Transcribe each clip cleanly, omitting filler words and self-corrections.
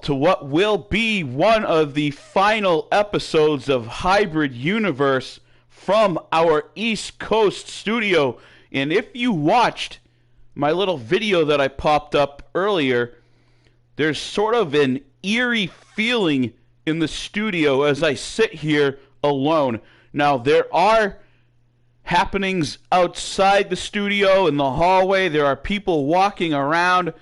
to what will be one of the final episodes of Hybrid Universe from our East Coast studio. And if you watched my little video that I popped up earlier, there's sort of an eerie feeling in the studio as I sit here alone. Now, there are happenings outside the studio in the hallway. There are people walking around.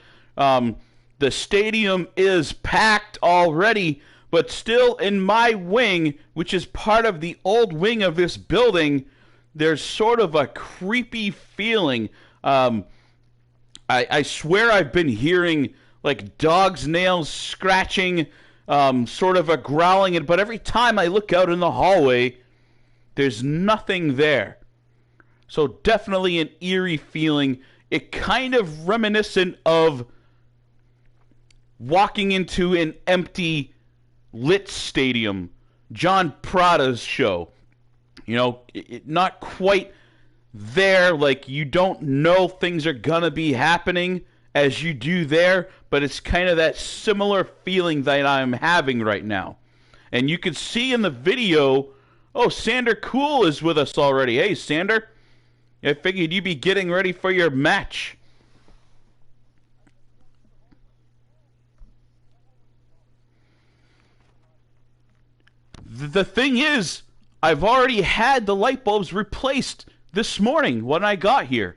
The stadium is packed already, but still in my wing, which is part of the old wing of this building, there's sort of a creepy feeling. I swear I've been hearing like dog's nails scratching, sort of a growling, but every time I look out in the hallway, there's nothing there. So definitely an eerie feeling. It kind of reminiscent of walking into an empty lit stadium. John Prada's show. You know, not quite there, like you don't know things are gonna be happening as you do there, but it's kind of that similar feeling that I'm having right now. And you can see in the video, oh, Sander Cool is with us already. Hey, Sander. I figured you'd be getting ready for your match. The thing is, I've already had the light bulbs replaced this morning when I got here.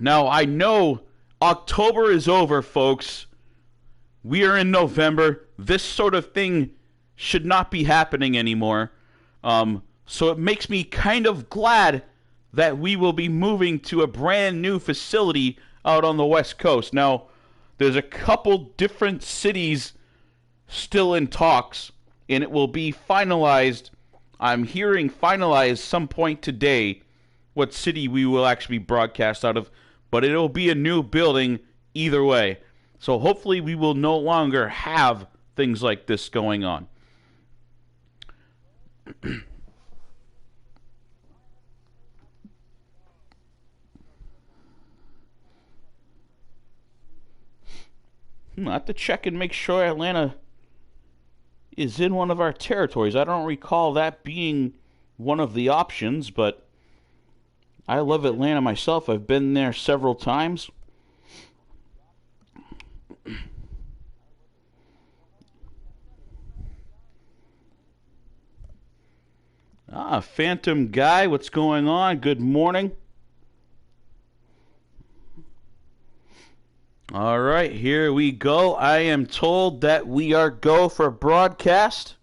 Now, I know October is over, folks. We are in November. This sort of thing should not be happening anymore. So it makes me kind of glad that we will be moving to a brand new facility out on the West Coast. Now, there's a couple different cities still in talks, and it will be finalized. I'm hearing finalized some point today what city we will actually broadcast out of, but it'll be a new building either way. So hopefully we will no longer have things like this going on. I have to check and make sure Atlanta is in one of our territories. I don't recall that being one of the options, but I love Atlanta myself. I've been there several times. Phantom Guy, what's going on? Good morning. All right, here we go. I am told that we are go for broadcast.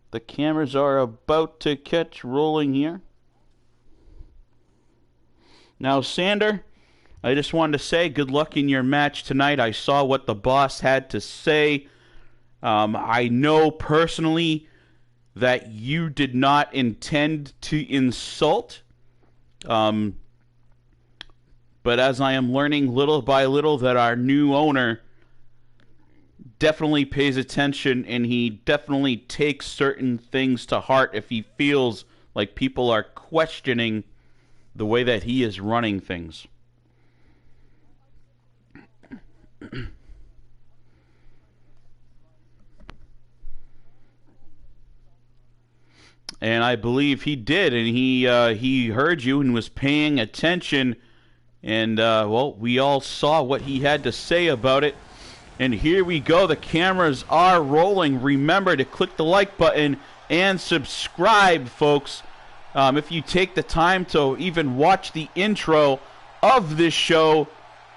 The cameras are about to catch rolling here. Now, Sander, I just wanted to say good luck in your match tonight. I saw what the boss had to say. I know personally that you did not intend to insult. But as I am learning little by little that our new owner definitely pays attention and he definitely takes certain things to heart if he feels like people are questioning the way that he is running things. And I believe he did, and he heard you and was paying attention. And, well, we all saw what he had to say about it. And here we go. The cameras are rolling. Remember to click the like button and subscribe, folks. If you take the time to even watch the intro of this show,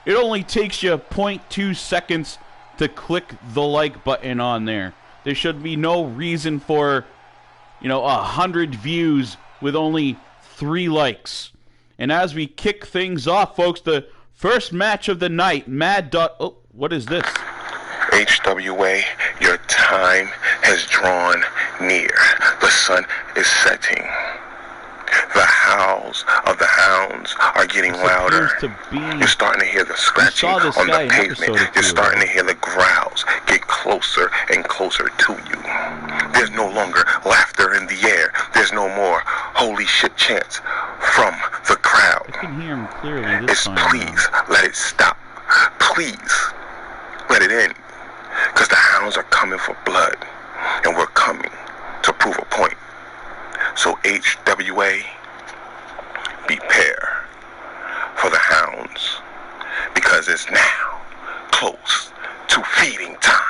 it only takes you 0.2 seconds to click the like button on there. There should be no reason for, 100 views with only 3 likes. And as we kick things off, folks, the first match of the night, Oh, what is this? HWA, your time has drawn near. The sun is setting. The howls of the hounds are getting louder. You're starting to hear the scratching on the pavement. You're starting to hear the growls get closer and closer to you. There's no longer laughter in the air. There's no more holy shit chants from the crowd I can hear him clearly this is time. please let it stop. Please let it end. Because the hounds are coming for blood. And we're coming to prove a point. So HWA, prepare for the hounds. Because it's now close to feeding time.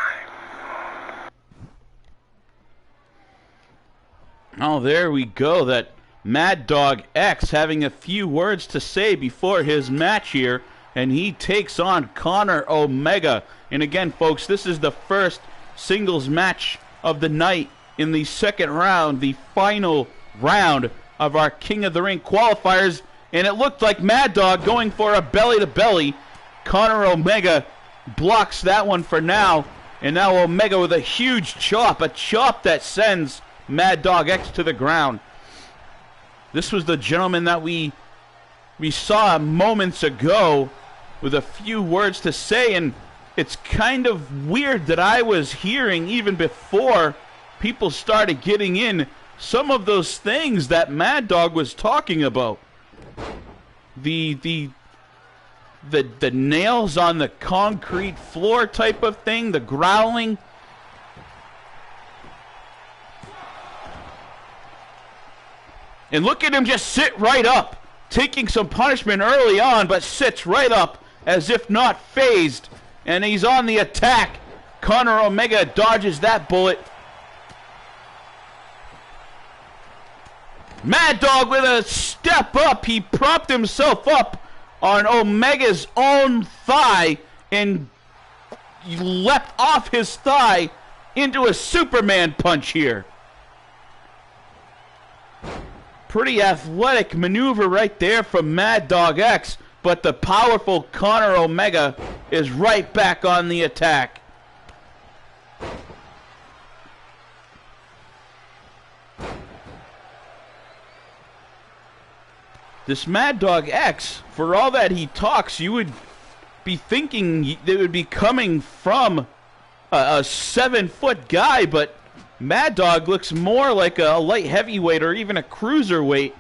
Oh, there we go. That Mad Dog X having a few words to say before his match here. And he takes on Conor Omega. And again, folks, this is the first singles match of the night in the second round, the final round of our King of the Ring qualifiers. And it looked like Mad Dog going for a belly-to-belly. Conor Omega blocks that one for now. And now Omega with a huge chop, a chop that sends Mad Dog X to the ground. This was the gentleman that we saw moments ago with a few words to say, and it's kind of weird that I was hearing even before people started getting in some of those things that Mad Dog was talking about. The nails on the concrete floor type of thing, the growling. And look at him just sit right up, taking some punishment early on, but sits right up as if not phased. And he's on the attack. Conor Omega dodges that bullet. Mad Dog with a step up. He propped himself up on Omega's own thigh and leapt off his thigh into a Superman punch here. Pretty athletic maneuver right there from Mad Dog X, but the powerful Conor Omega is right back on the attack. This Mad Dog X, for all that he talks, you would be thinking it would be coming from a 7-foot guy, but Mad Dog looks more like a light heavyweight or even a cruiserweight.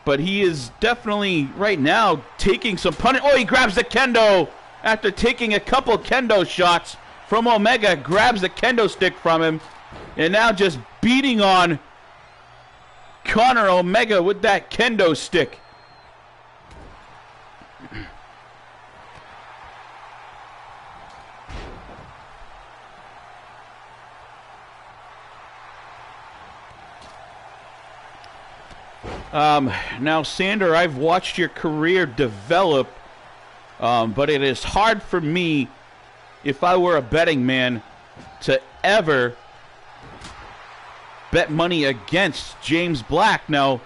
But he is definitely, right now, taking some punishment. Oh, he grabs the kendo after taking a couple kendo shots from Omega. Grabs the kendo stick from him. And now just beating on Conor Omega with that kendo stick. Now, Sander, I've watched your career develop, but it is hard for me, if I were a betting man, to ever bet money against James Black. Now,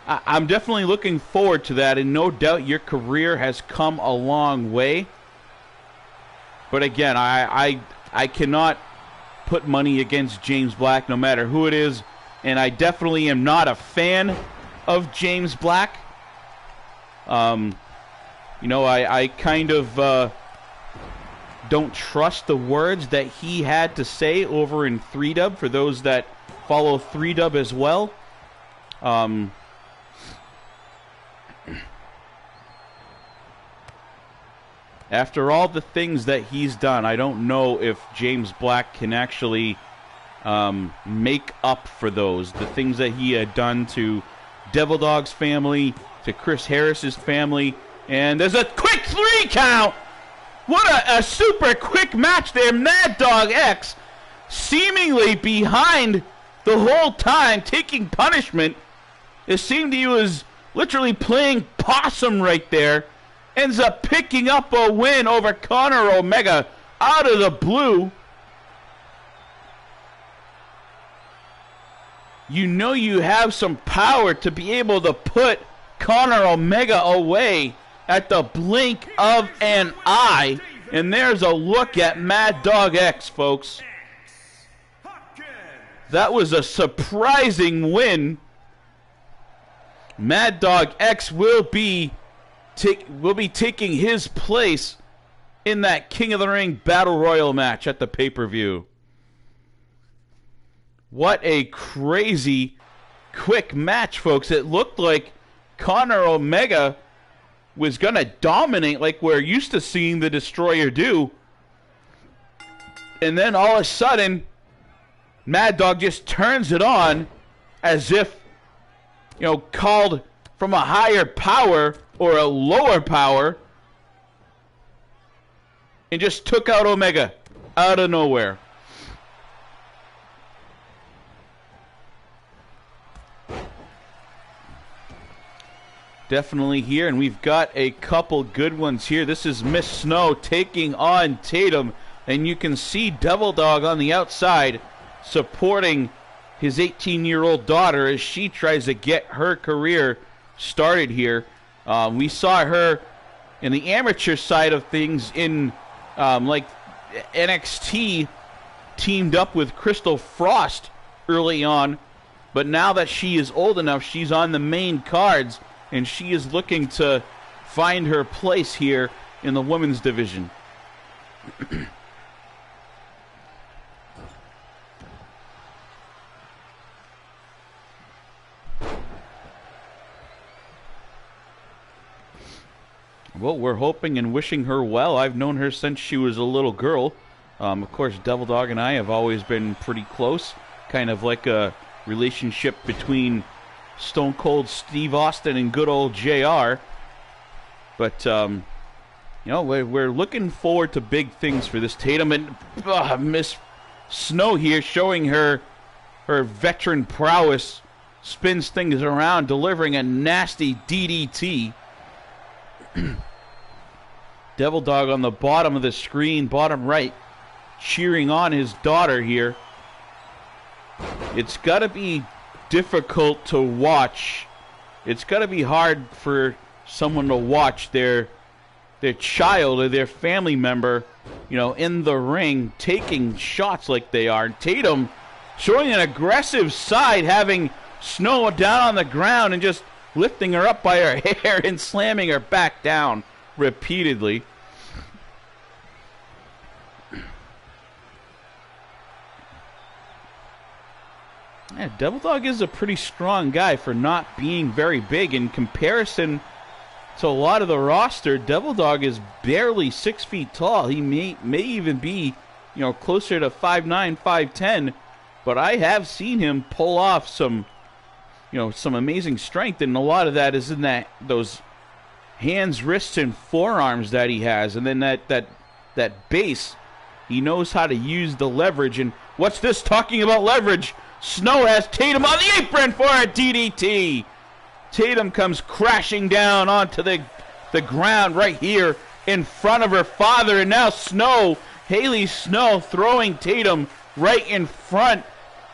I'm definitely looking forward to that, and no doubt your career has come a long way. But again, I cannot put money against James Black, no matter who it is. And I definitely am not a fan of James Black. You know, I kind of don't trust the words that he had to say over in 3Dub, for those that follow 3Dub as well. After all the things that he's done, I don't know if James Black can actually make up for those. The things that he had done to Devil Dog's family, to Chris Harris's family. And there's a quick 3 count! What a super quick match there. Mad Dog X seemingly behind the whole time, taking punishment. It seemed he was literally playing possum right there. Ends up picking up a win over Conor Omega out of the blue. You know you have some power to be able to put Conor Omega away at the blink of an eye. And there's a look at Mad Dog X, folks. That was a surprising win. Mad Dog X will be taking his place in that King of the Ring Battle Royal match at the pay-per-view. What a crazy quick match, folks. It looked like Conor Omega was going to dominate like we're used to seeing the Destroyer do. And then all of a sudden, Mad Dog just turns it on as if, called from a higher power or a lower power, and just took out Omega out of nowhere. Definitely here, and we've got a couple good ones here. This is Miss Snow taking on Tatum, and you can see Devil Dog on the outside supporting his 18-year-old daughter as she tries to get her career started here. We saw her in the amateur side of things in like NXT, teamed up with Crystal Frost early on, but now that she is old enough, she's on the main cards, and she is looking to find her place here in the women's division. Well, we're hoping and wishing her well. I've known her since she was a little girl. Of course, Devil Dog and I have always been pretty close, kind of like a relationship between Stone Cold Steve Austin and good old JR. But, we're looking forward to big things for this Tatum. And Miss Snow here showing her veteran prowess, spins things around, delivering a nasty DDT. Devil Dog on the bottom of the screen, bottom right, cheering on his daughter here. It's got to be difficult to watch. It's got to be hard for someone to watch their child or their family member, in the ring taking shots like they are. Tatum showing an aggressive side, having Snow down on the ground and just lifting her up by her hair and slamming her back down repeatedly. Yeah, Devil Dog is a pretty strong guy for not being very big. In comparison to a lot of the roster, Devil Dog is barely 6 feet tall. He may even be, closer to 5'9", 5'10", but I have seen him pull off some amazing strength, and a lot of that is in those hands, wrists, and forearms that he has, and then that base. He knows how to use the leverage. And what's this talking about leverage? Snow has Tatum on the apron for a DDT. Tatum comes crashing down onto the ground right here in front of her father, and now Halie Snow throwing Tatum right in front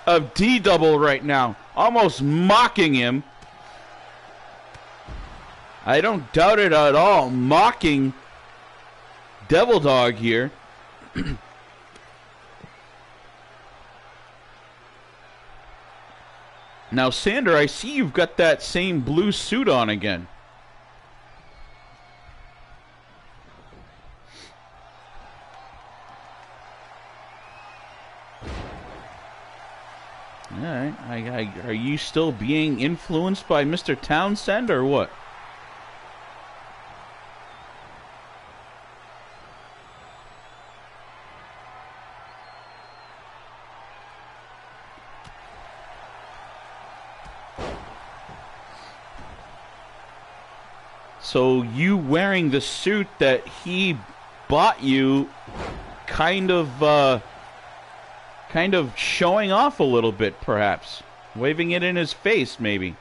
of D-Double right now, almost mocking him. I don't doubt it at all, mocking Devil Dog here. Now, Sander, I see you've got that same blue suit on again. All right. Are you still being influenced by Mr. Townsend or what? So you wearing the suit that he bought you, kind of showing off a little bit, perhaps. Waving it in his face, maybe.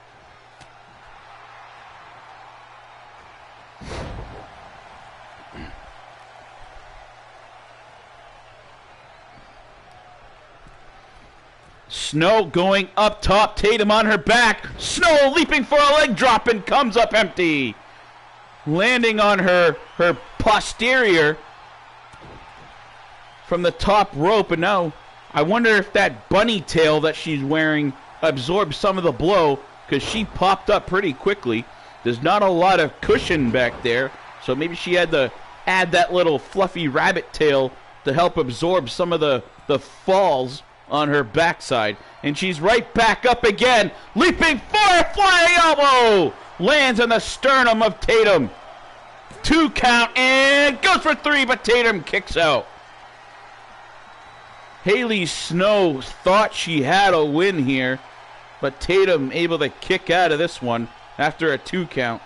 Snow going up top, Tatum on her back. Snow leaping for a leg drop and comes up empty. Landing on her posterior from the top rope, and now I wonder if that bunny tail that she's wearing absorbed some of the blow, because she popped up pretty quickly. There's not a lot of cushion back there, so maybe she had to add that little fluffy rabbit tail to help absorb some of the falls on her backside. And she's right back up again. Leaping for a flying elbow. Lands on the sternum of Tatum. 2 count and goes for 3, but Tatum kicks out. Halie Snow thought she had a win here, but Tatum able to kick out of this one after a 2 count.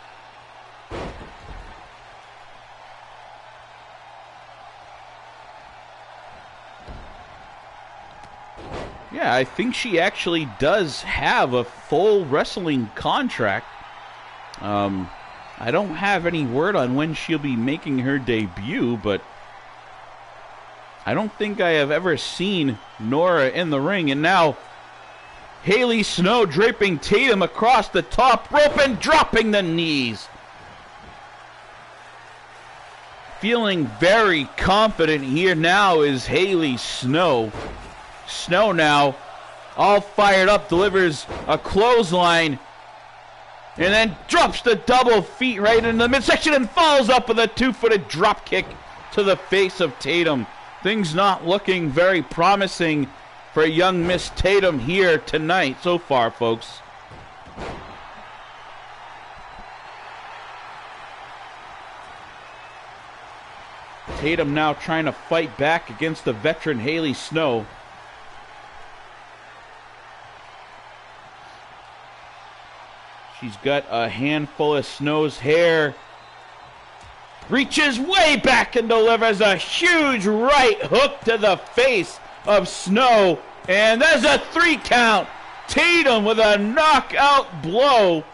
Yeah, I think she actually does have a full wrestling contract. I don't have any word on when she'll be making her debut, but I don't think I have ever seen Nora in the ring. And now Halie Snow draping Tatum across the top rope and dropping the knees. Feeling very confident here now is Halie Snow. Snow now, all fired up, delivers a clothesline, and then drops the double feet right into the midsection and follows up with a 2-footed drop kick to the face of Tatum. Things not looking very promising for young Miss Tatum here tonight so far, folks. Tatum now trying to fight back against the veteran Halie Snow. She's got a handful of Snow's hair. Reaches way back and delivers a huge right hook to the face of Snow. And there's a 3 count. Tatum with a knockout blow.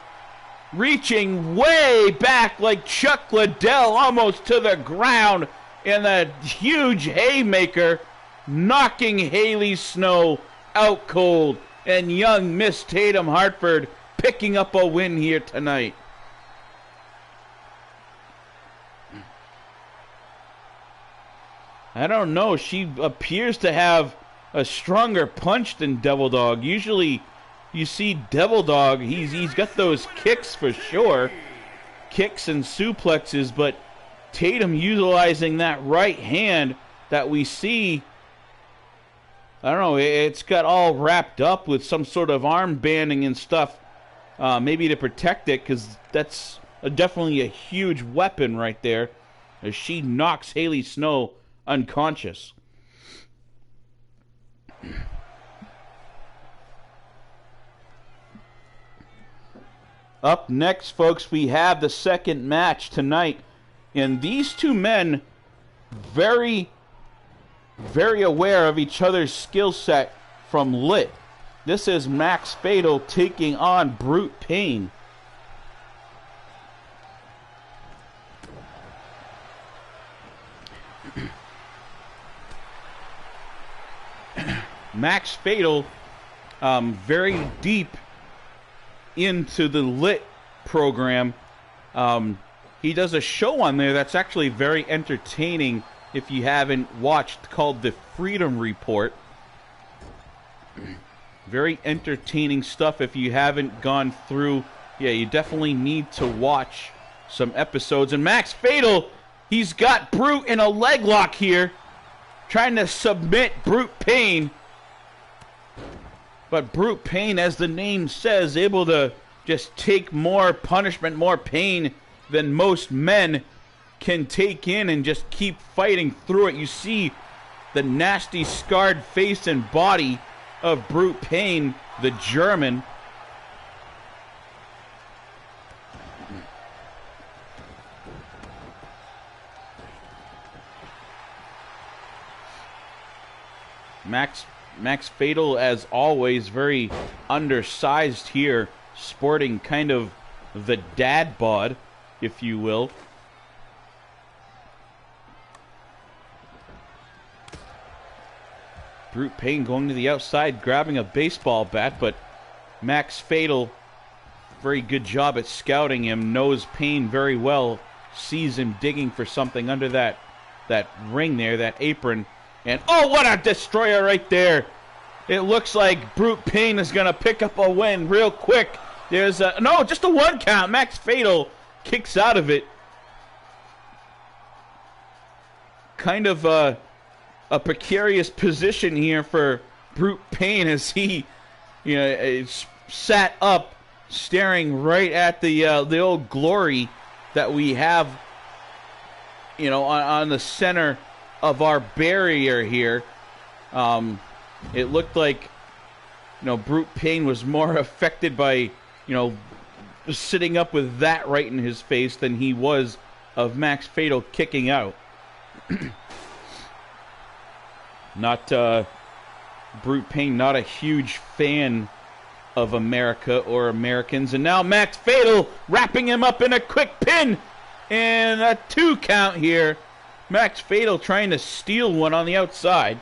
Reaching way back like Chuck Liddell almost to the ground. And a huge haymaker knocking Halie Snow out cold. And young Miss Tatum Hartford picking up a win here tonight. I don't know. She appears to have a stronger punch than Devil Dog. Usually you see Devil Dog, he's got those kicks for sure. Kicks and suplexes, but Tatum utilizing that right hand that we see, I don't know, it's got all wrapped up with some sort of arm banding and stuff. Maybe to protect it, because that's definitely a huge weapon right there, as she knocks Halie Snow unconscious. Up next, folks, we have the second match tonight, and these two men very, very aware of each other's skill set from Lit. This is Max Fatal taking on Brute Pain. Max Fatal, very deep into the Lit program. He does a show on there that's actually very entertaining if you haven't watched, called The Freedom Report. Very entertaining stuff if you haven't gone through. Yeah, you definitely need to watch some episodes. And Max Fatal, he's got Brute in a leg lock here, trying to submit Brute Pain. But Brute Pain, as the name says, able to just take more punishment, more pain than most men can take in and just keep fighting through it. You see the nasty scarred face and body of Brute Pain, the German. Max Fatal, as always, very undersized here, sporting kind of the dad bod, if you will. Brute Pain going to the outside, grabbing a baseball bat, but Max Fatal, very good job at scouting him, knows Pain very well, sees him digging for something under that ring there, that apron, and oh, what a destroyer right there. It looks like Brute Pain is going to pick up a win real quick. There's a, no, just a 1 count. Max Fatal kicks out of it. Kind of a precarious position here for Brute Payne as he, sat up, staring right at the old glory that we have, on the center of our barrier here. It looked like, Brute Payne was more affected by, sitting up with that right in his face than he was of Max Fatal kicking out. Not Brute Payne, not a huge fan of America or Americans. And now Max Fatal wrapping him up in a quick pin and a 2 count here. Max Fatal trying to steal one on the outside.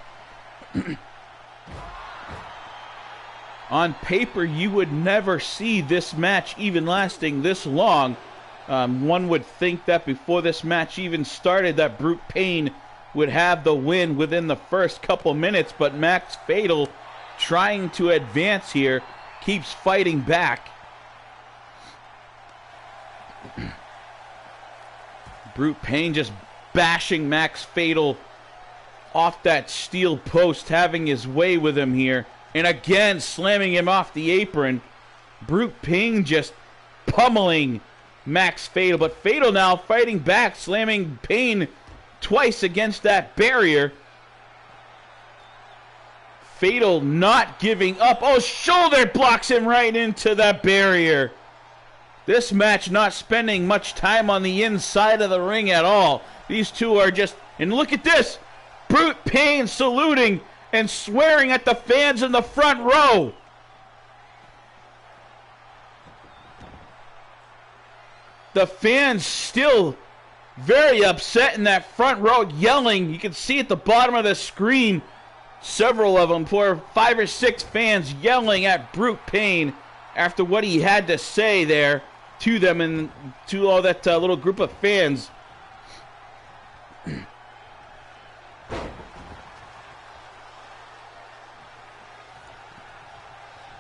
On paper, you would never see this match even lasting this long. One would think that before this match even started that Brute Payne would have the win within the first couple minutes, but Max Fatal, trying to advance here, keeps fighting back. Brute Payne just bashing Max Fatal off that steel post, having his way with him here. And again, slamming him off the apron. Brute Payne just pummeling Max Fatal. But Fatal now fighting back, slamming Payne twice against that barrier. Fatal not giving up. Oh, shoulder blocks him right into that barrier. This match not spending much time on the inside of the ring at all. These two are just... And look at this. Brute Payne saluting and swearing at the fans in the front row. The fans still very upset in that front row, yelling. You can see at the bottom of the screen, several of them, 5 or 6 fans yelling at Brute Payne after what he had to say there to them and to all that little group of fans.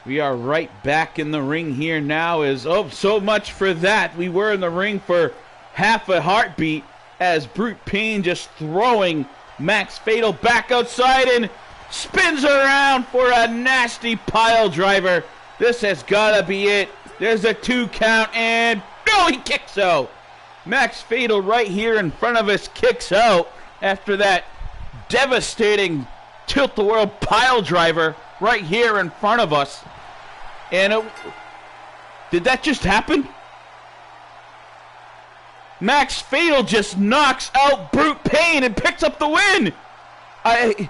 We are right back in the ring here now. So much for that. We were in the ring for half a heartbeat as Brute Payne just throwing Max Fatal back outside and spins around for a nasty pile driver. This has got to be it. There's a 2 count and no, he kicks out. Max Fatal right here in front of us kicks out after that devastating tilt-the-world pile driver right here in front of us. And did that just happen? Max Fatal just knocks out Brute Payne and picks up the win. I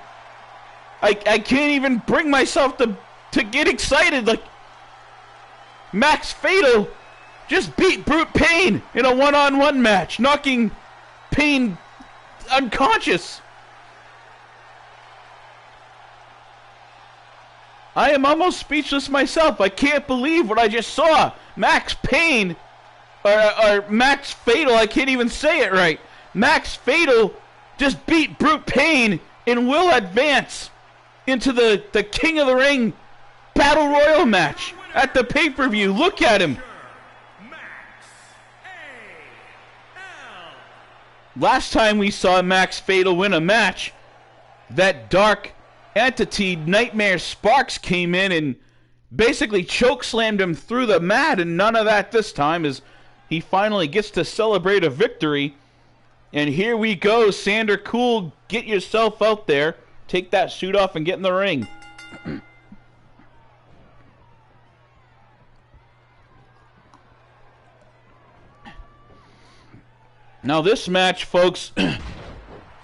can't even bring myself to get excited. Like, Max Fatal just beat Brute Payne in a one-on-one match, knocking Payne unconscious. I am almost speechless myself. I can't believe what I just saw. Max Payne, or Max Fatal, I can't even say it right. Max Fatal just beat Brute Payne and will advance into the King of the Ring Battle Royal match at the pay-per-view. Look at him. Last time we saw Max Fatal win a match, that dark entity, Nightmare Sparks, came in and basically chokeslammed him through the mat, and none of that this time as he finally gets to celebrate a victory. And here we go, Sander Cool, get yourself out there, take that suit off and get in the ring. Now this match, folks, if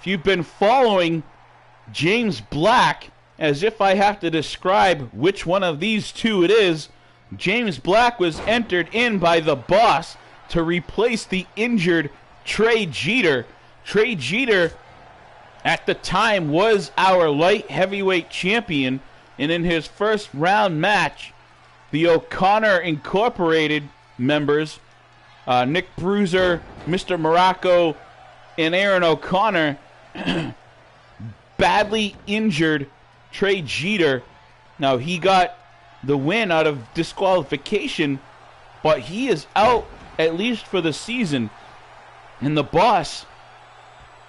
you've been following James Black, as if I have to describe which one of these two it is, James Black was entered in by the Boss to replace the injured Trey Jeter. Trey Jeter, at the time, was our light heavyweight champion, and in his first round match, the O'Connor Incorporated members, Nick Bruiser, Mr. Morocco, and Aaron O'Connor, badly injured Trey Jeter. Now, he got the win out of disqualification, but he is out at least for the season. And the Boss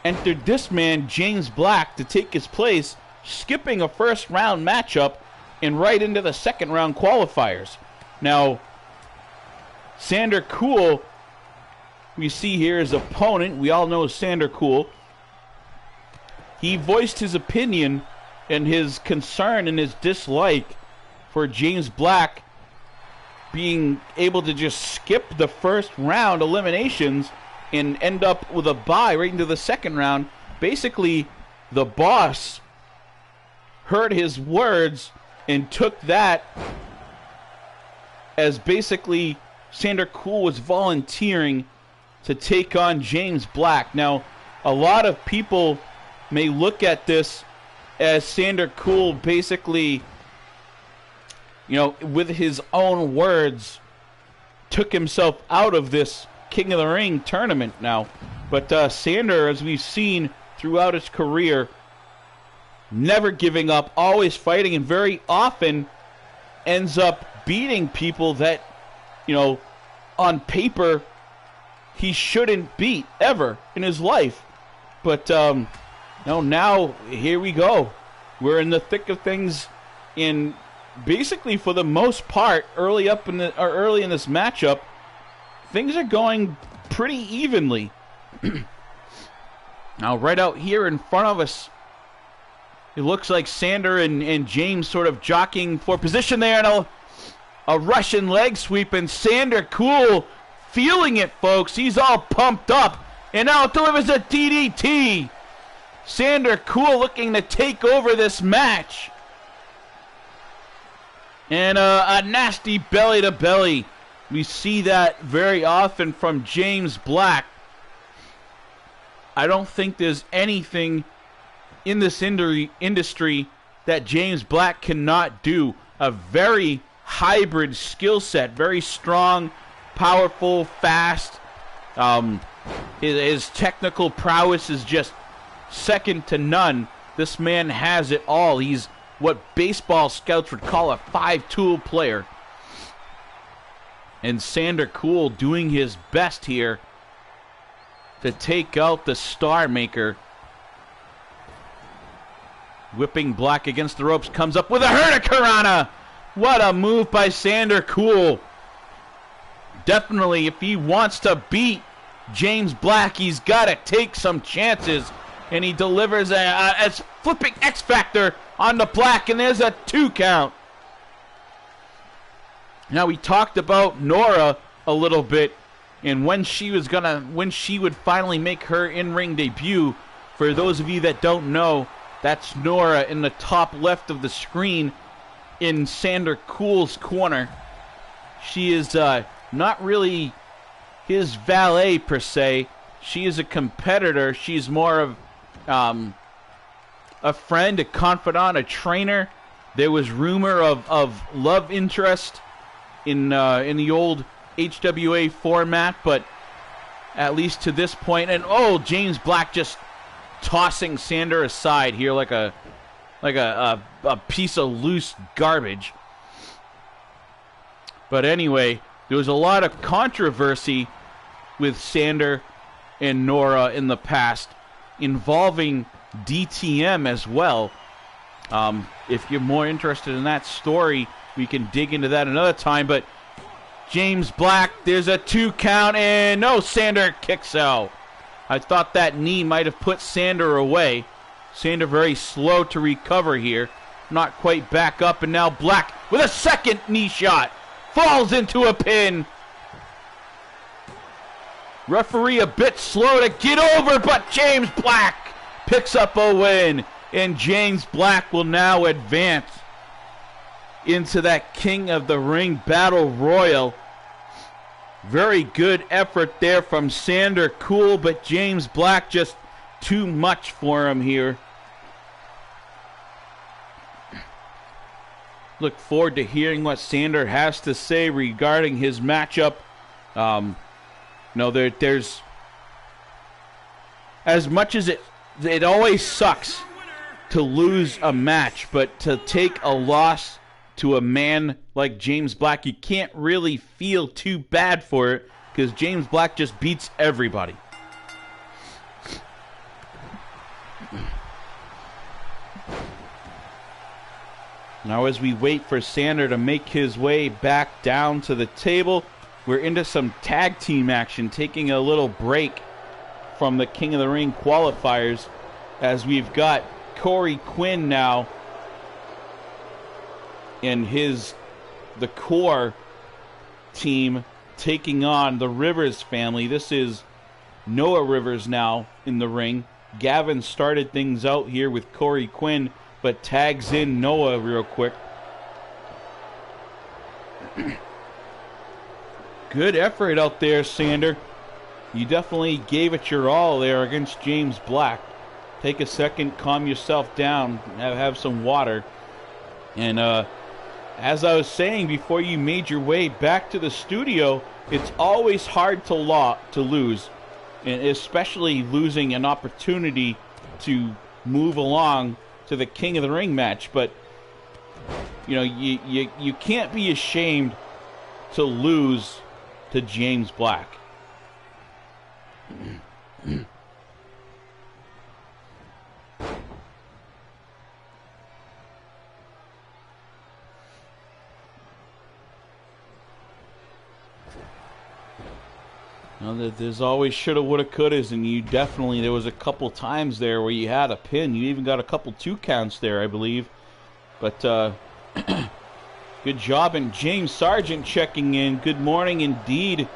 entered this man, James Black, to take his place skipping a first-round matchup and right into the second-round qualifiers. Now, Sander Cool, we see here his opponent. We all know Sander Cool. He voiced his opinion and his concern and his dislike for James Black being able to just skip the first round eliminations and end up with a bye right into the second round. Basically, the boss heard his words and took that as basically Sander Cool was volunteering to take on James Black. Now, a lot of people may look at this as Sander Cool basically, with his own words, took himself out of this King of the Ring tournament now. But Sander, as we've seen throughout his career, never giving up, always fighting, and very often ends up beating people that, on paper, he shouldn't beat ever in his life. But now here we go. We're in the thick of things in basically, for the most part, early in this matchup, things are going pretty evenly. Now, right out here in front of us, it looks like Sander and James sort of jockeying for position there, and a Russian leg sweep, and Sander Cool feeling it, folks. He's all pumped up, and now delivers a DDT. Sander Cool looking to take over this match. And a nasty belly-to-belly. We see that very often from James Black. I don't think there's anything in this industry that James Black cannot do. A very hybrid skill set. Very strong, powerful, fast. His technical prowess is just second to none. This man has it all. He's what baseball scouts would call a five-tool player. And Sander Cool doing his best here to take out the Star Maker. Whipping Black against the ropes, comes up with a Hurricanrana. What a move by Sander Cool. Definitely, if he wants to beat James Black, he's got to take some chances. And he delivers a flipping X-Factor on the Black, and there's a 2 count. Now, we talked about Nora a little bit, and when she would finally make her in-ring debut. For those of you that don't know, that's Nora in the top left of the screen in Sander Cool's corner. She is not really his valet per se. She is a competitor. She's more of a friend, a confidant, a trainer. There was rumor of love interest in the old HWA format, but at least to this point, and James Black just tossing Sander aside here like a piece of loose garbage. But anyway, there was a lot of controversy with Sander and Nora in the past, involving DTM as well. If you're more interested in that story, we can dig into that another time. But James Black, there's a 2 count, and no, Sander kicks out. I thought that knee might have put Sander away. Sander very slow to recover here. Not quite back up, and now Black with a second knee shot. Falls into a pin. Referee a bit slow to get over, but James Black picks up a win. And James Black will now advance into that King of the Ring Battle Royal. Very good effort there from Sander Cool, but James Black just too much for him here. Look forward to hearing what Sander has to say regarding his matchup. There's as much as it always sucks to lose a match, but to take a loss to a man like James Black, you can't really feel too bad for it because James Black just beats everybody. Now as we wait for Sander to make his way back down to the table, we're into some tag team action, taking a little break from the King of the Ring qualifiers, as we've got Corey Quinn now and the core team taking on the Rivers family. This is Noah Rivers now in the ring. Gavin started things out here with Corey Quinn, but tags in Noah real quick. Good effort out there, Sander. You definitely gave it your all there against James Black. Take a second, calm yourself down, have some water. And as I was saying before you made your way back to the studio, it's always hard to lose, and especially losing an opportunity to move along to the King of the Ring match. But you know, you can't be ashamed to lose to James Black. Now, there's always shoulda, woulda, couldas, and you definitely, there was a couple times there where you had a pin. You even got a couple 2 counts there, I believe. But good job. And James Sargent checking in. Good morning indeed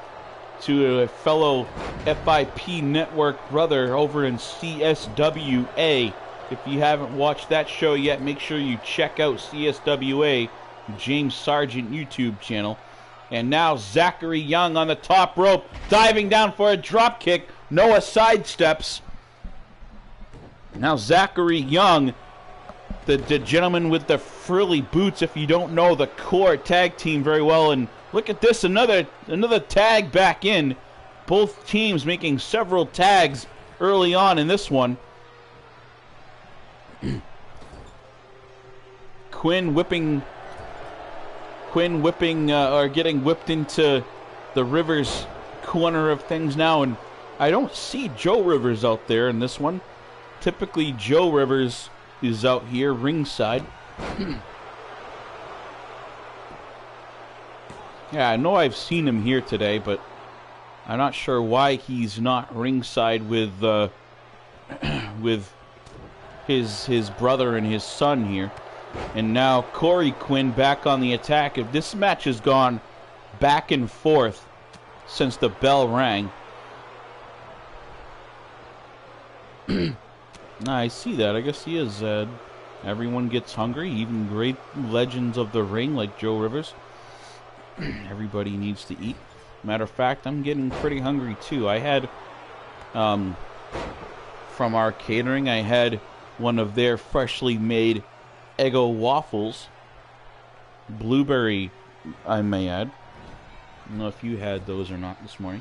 to a fellow FIP network brother over in CSWA. If you haven't watched that show yet, make sure you check out CSWA, James Sargent YouTube channel. And now Zachary Young on the top rope, diving down for a drop kick. Noah sidesteps. Now Zachary Young, the gentleman with the frilly boots, if you don't know the core tag team very well. And look at this, another tag back in. Both teams making several tags early on in this one. Quinn whipping or getting whipped into the Rivers corner of things now, and I don't see Joe Rivers out there in this one. Typically Joe Rivers is out here ringside. Yeah, I know I've seen him here today, but I'm not sure why he's not ringside with with his brother and his son here. And now Corey Quinn back on the attack. If this match has gone back and forth since the bell rang. I see that. I guess he is. Everyone gets hungry, even great legends of the ring like Joe Rivers. Everybody needs to eat. Matter of fact, I'm getting pretty hungry too. I had, from our catering, I had one of their freshly made Eggo waffles. Blueberry, I may add. I don't know if you had those or not this morning.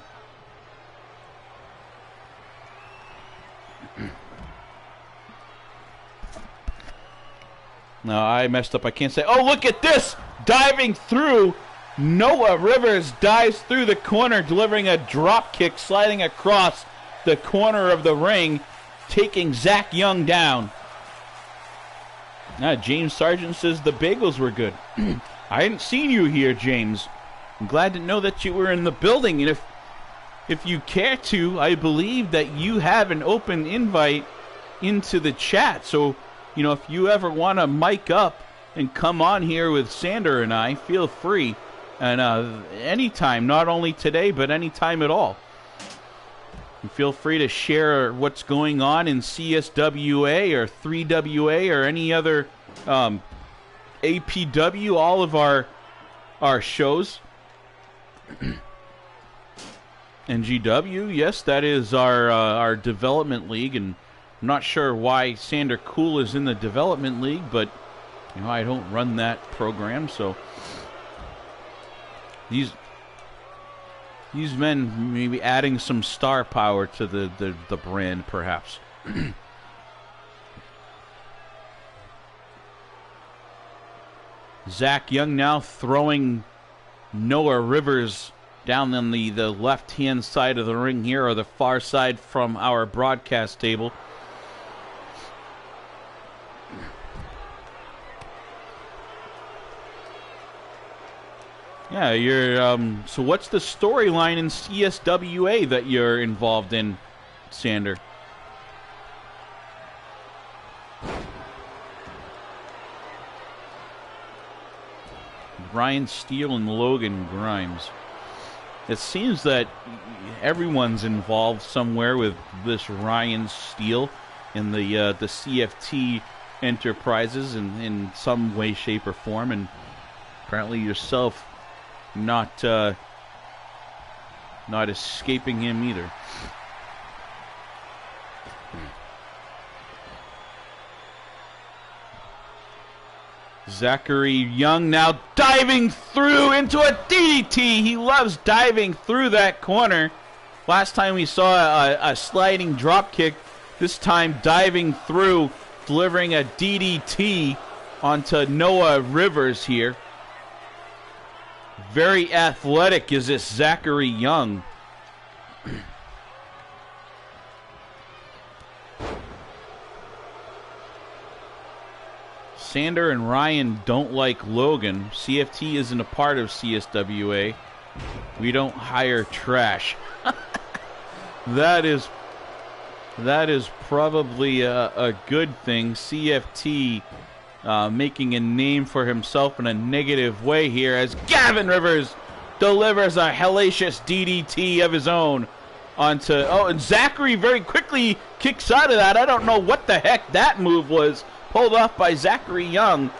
No, I messed up. I can't say. Oh, look at this! Diving through. Noah Rivers dives through the corner, delivering a drop kick, sliding across the corner of the ring, taking Zach Young down. James Sargent says the bagels were good. I hadn't seen you here, James. I'm glad to know that you were in the building. And if you care to, I believe that you have an open invite into the chat. So, you know, if you ever want to mic up and come on here with Sander and I, feel free. And anytime, not only today, but anytime at all. And feel free to share what's going on in CSWA or 3WA or any other APW, all of our shows. And GW, yes, that is our development league, and I'm not sure why Sander Cool is in the development league, but you know, I don't run that program, so these men may be adding some star power to the brand, perhaps. Zach Young now throwing Noah Rivers down on the left-hand side of the ring here, or the far side from our broadcast table. Yeah, you're. So what's the storyline in CSWA that you're involved in, Sander? Ryan Steele and Logan Grimes. It seems that everyone's involved somewhere with this Ryan Steele in the CFT Enterprises in some way, shape, or form, and apparently yourself not escaping him either. Zachary Young now diving through into a DDT. He loves diving through that corner. Last time we saw a sliding drop kick. This time diving through, delivering a DDT onto Noah Rivers here. Very athletic is this Zachary Young. Sander and Ryan don't like Logan. CFT isn't a part of CSWA. We don't hire trash. That is probably a good thing. CFT making a name for himself in a negative way here as Gavin Rivers delivers a hellacious DDT of his own onto... Oh, and Zachary very quickly kicks out of that. I don't know what the heck that move was. Pulled off by Zachary Young.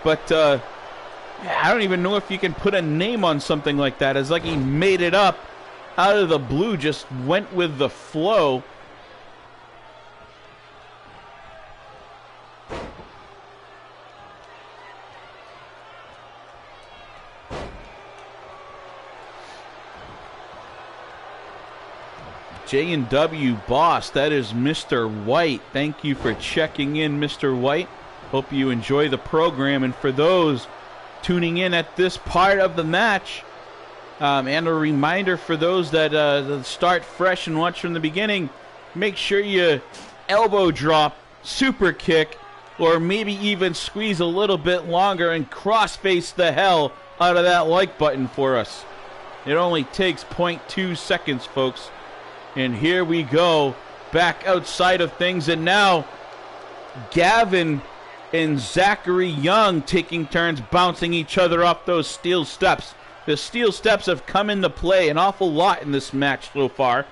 But I don't even know if you can put a name on something like that. It's like he made it up out of the blue, just went with the flow. J&W Boss, that is Mr. White. Thank you for checking in, Mr. White. Hope you enjoy the program. And for those tuning in at this part of the match, and a reminder for those that start fresh and watch from the beginning, make sure you elbow drop, super kick, or maybe even squeeze a little bit longer and cross-face the hell out of that like button for us. It only takes 0.2 seconds, folks. And here we go, back outside of things, and now Gavin and Zachary Young taking turns bouncing each other off those steel steps. The steel steps have come into play an awful lot in this match so far.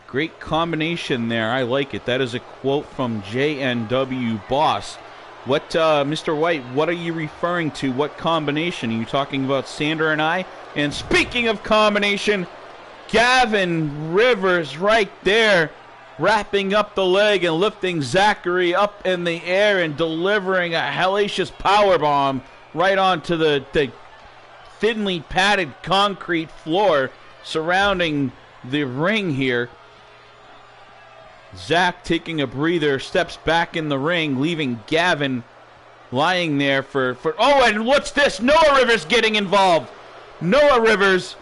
Great combination there. I like it. That is a quote from JNW Boss. What, Mr. White, what are you referring to? What combination? Are you talking about Sander and I? And speaking of combination, Gavin Rivers right there, wrapping up the leg and lifting Zachary up in the air and delivering a hellacious powerbomb right onto the thinly padded concrete floor surrounding the ring here. Zach taking a breather, steps back in the ring, leaving Gavin lying there for oh, and what's this? Noah Rivers getting involved. Noah Rivers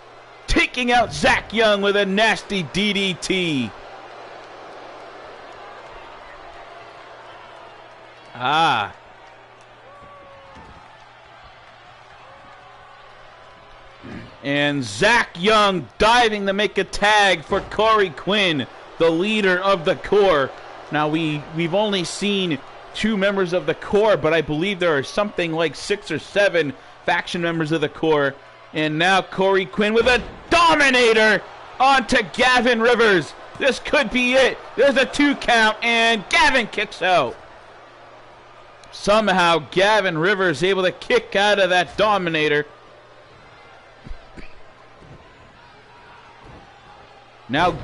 taking out Zach Young with a nasty DDT. Ah. And Zach Young diving to make a tag for Corey Quinn, the leader of the Core. Now, we've only seen 2 members of the Core, but I believe there are something like 6 or 7 faction members of the Core. And now Corey Quinn with a Dominator onto Gavin Rivers. This could be it. There's a 2 count, and Gavin kicks out. Somehow, Gavin Rivers able to kick out of that Dominator. Now,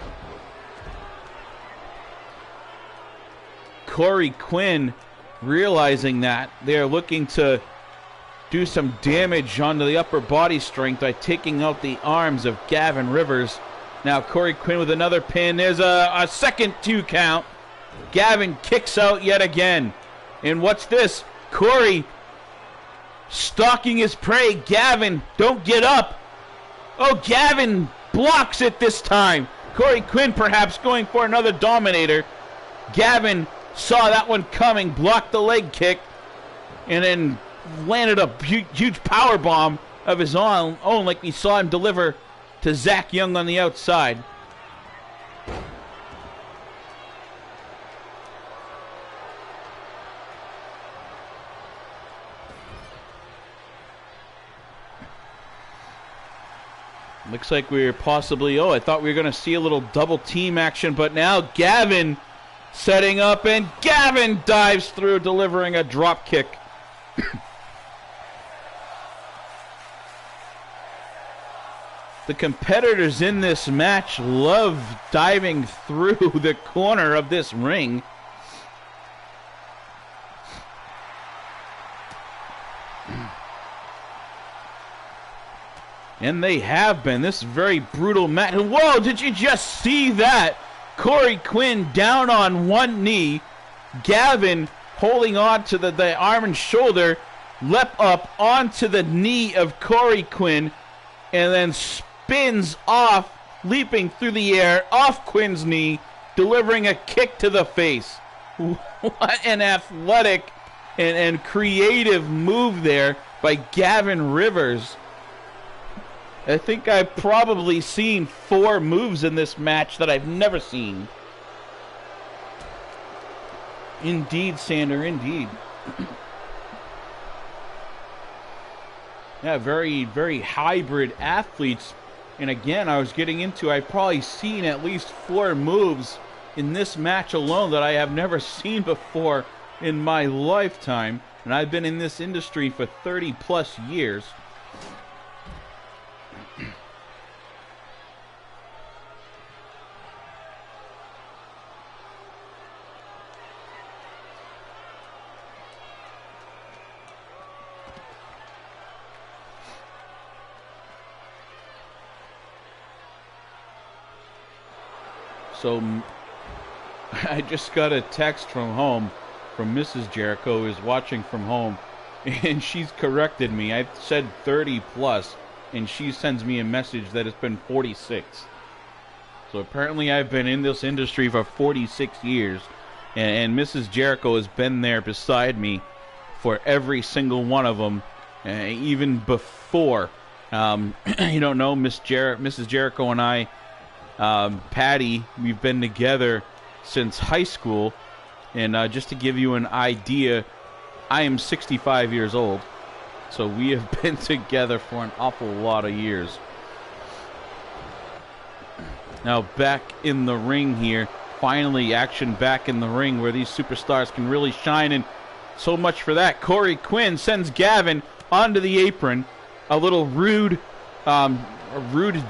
Corey Quinn realizing that they're looking to do some damage onto the upper body strength by taking out the arms of Gavin Rivers. Now Corey Quinn with another pin. There's a second 2 count. Gavin kicks out yet again. And what's this? Corey stalking his prey. Gavin, don't get up. Oh, Gavin blocks it this time. Corey Quinn perhaps going for another Dominator. Gavin saw that one coming, blocked the leg kick, and then landed a huge power bomb of his own like we saw him deliver to Zach Young on the outside. Looks like we're possibly, I thought we were going to see a little double team action, but now Gavin setting up, and Gavin dives through, delivering a drop kick. The competitors in this match love diving through the corner of this ring. And they have been. This very brutal match. Whoa, did you just see that? Corey Quinn down on one knee. Gavin holding on to the arm and shoulder. Leap up onto the knee of Corey Quinn. And then spins off, leaping through the air, off Quinn's knee, delivering a kick to the face. What an athletic and creative move there by Gavin Rivers. I think I've probably seen 4 moves in this match that I've never seen. Indeed, Sander, indeed. Yeah, very, very hybrid athletes. And again, I was getting into, I've probably seen at least 4 moves in this match alone that I have never seen before in my lifetime. And I've been in this industry for 30 plus years. So I just got a text from home from Mrs. Jericho, who is watching from home, and she's corrected me. I said 30 plus, and she sends me a message that it's been 46. So apparently I've been in this industry for 46 years, and Mrs. Jericho has been there beside me for every single one of them, even before. You don't know, Mrs. Jericho and I, Patty, we've been together since high school, and just to give you an idea, I am 65 years old, so we have been together for an awful lot of years. Now back in the ring here, finally action back in the ring where these superstars can really shine, and so much for that. Corey Quinn sends Gavin onto the apron, a little rude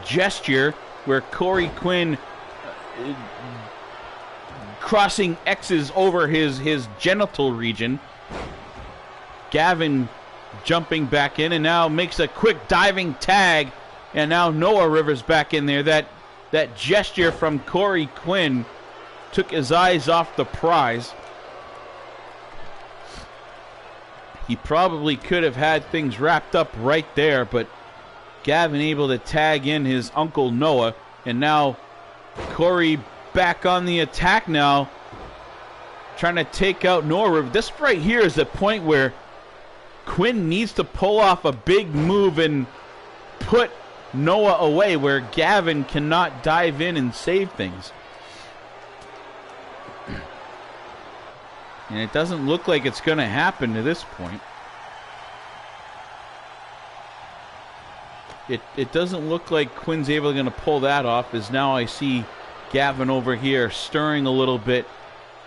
gesture where Corey Quinn crossing X's over his genital region. Gavin jumping back in and now makes a quick diving tag, and now Noah Rivers back in there. That gesture from Corey Quinn took his eyes off the prize. He probably could have had things wrapped up right there, but Gavin able to tag in his Uncle Noah, and now Corey back on the attack now, trying to take out Noah. This right here is the point where Quinn needs to pull off a big move and put Noah away, where Gavin cannot dive in and save things. And it doesn't look like it's going to happen to this point. It doesn't look like Quinn's able to pull that off, as now I see Gavin over here stirring a little bit,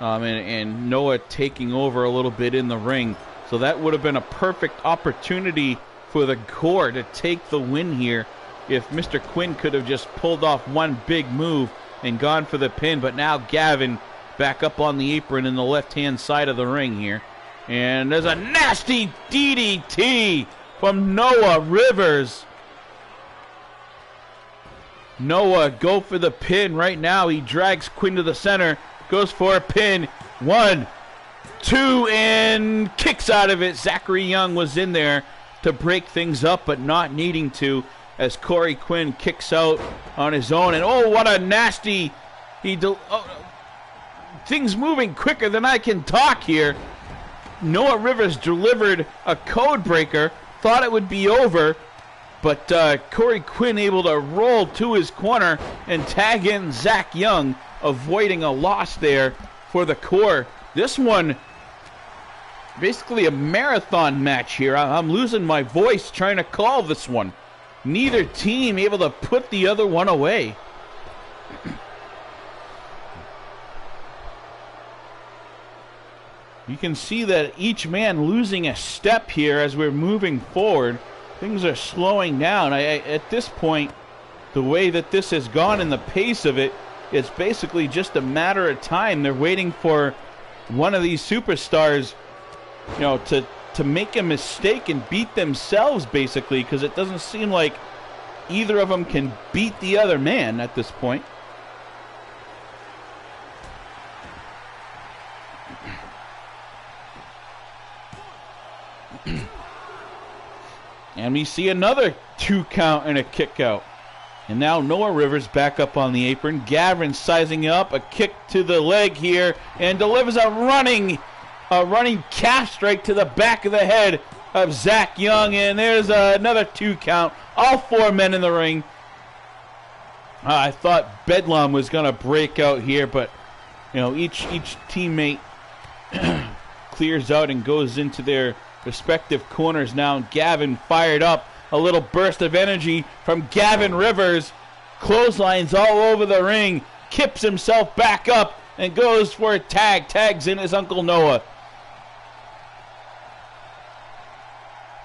and Noah taking over a little bit in the ring. So that would have been a perfect opportunity for the Gore to take the win here if Mr. Quinn could have just pulled off one big move and gone for the pin. But now Gavin back up on the apron in the left-hand side of the ring here. And there's a nasty DDT from Noah Rivers. Noah go for the pin right now. He drags Quinn to the center, goes for a pin. 1, 2, and kicks out of it. Zachary Young was in there to break things up, but not needing to. as Corey Quinn kicks out on his own. And oh, what a nasty... things moving quicker than I can talk here. Noah Rivers delivered a code breaker, thought it would be over, but Corey Quinn able to roll to his corner and tag in Zach Young, avoiding a loss there for the core. This one, basically a marathon match here. I'm losing my voice trying to call this one. Neither team able to put the other one away. You can see that each man losing a step here as we're moving forward. Things are slowing down. At this point, the way that this has gone and the pace of it, it's basically just a matter of time. They're waiting for one of these superstars, you know, to make a mistake and beat themselves, basically, because it doesn't seem like either of them can beat the other man at this point. And we see another 2 count and a kick out. And now Noah Rivers back up on the apron. Gavin sizing up, a kick to the leg here, and delivers a running calf strike to the back of the head of Zach Young. And there's another 2 count. All 4 men in the ring. I thought Bedlam was going to break out here, but you know, each teammate clears out and goes into their respective corners now. Gavin fired up. A little burst of energy from Gavin Rivers. Clotheslines all over the ring. Kips himself back up and goes for a tag. Tags in his Uncle Noah.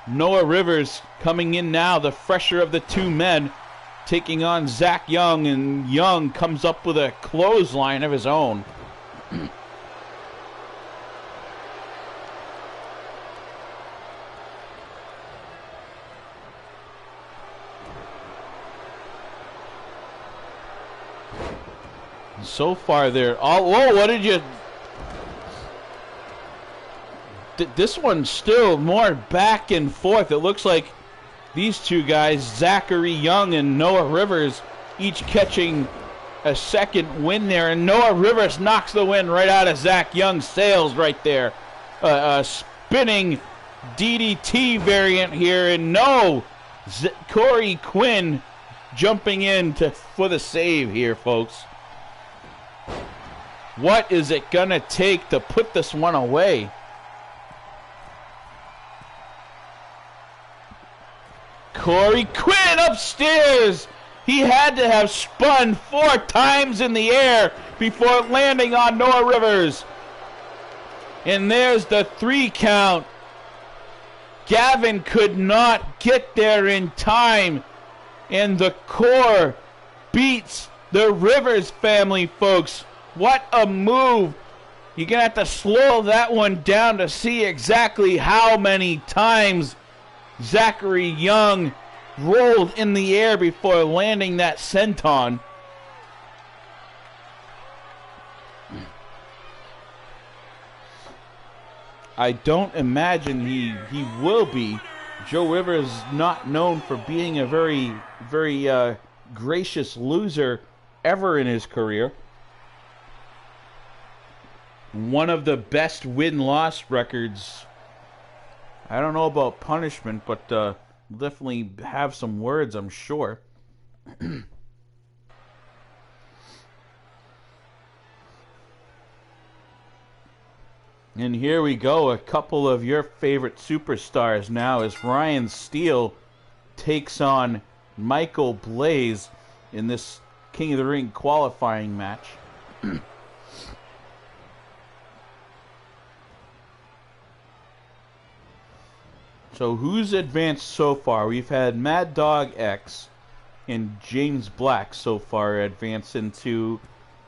Noah Rivers coming in now, the fresher of the 2 men, taking on Zach Young, and Young comes up with a clothesline of his own. So far they're all... Whoa, what did you... This one's still more back and forth. It looks like these 2 guys, Zachary Young and Noah Rivers, each catching a second win there. And Noah Rivers knocks the win right out of Zach Young's sails right there. A spinning DDT variant here. And no, Corey Quinn jumping in for the save here, folks. What is it going to take to put this one away? Corey Quinn upstairs. He had to have spun 4 times in the air before landing on Noah Rivers. And there's the 3 count. Gavin could not get there in time. And the core beats the Rivers family, folks. What a move. You're going to have to slow that one down to see exactly how many times Zachary Young rolled in the air before landing that senton. I don't imagine he will be. Joe Rivers not known for being a very gracious loser ever in his career. One of the best win-loss records. I don't know about punishment, but definitely have some words, I'm sure. And here we go, a couple of your favorite superstars now as Ryan Steele takes on Michael Blaze in this King of the Ring qualifying match. So who's advanced so far? We've had Mad Dog X and James Black so far advance into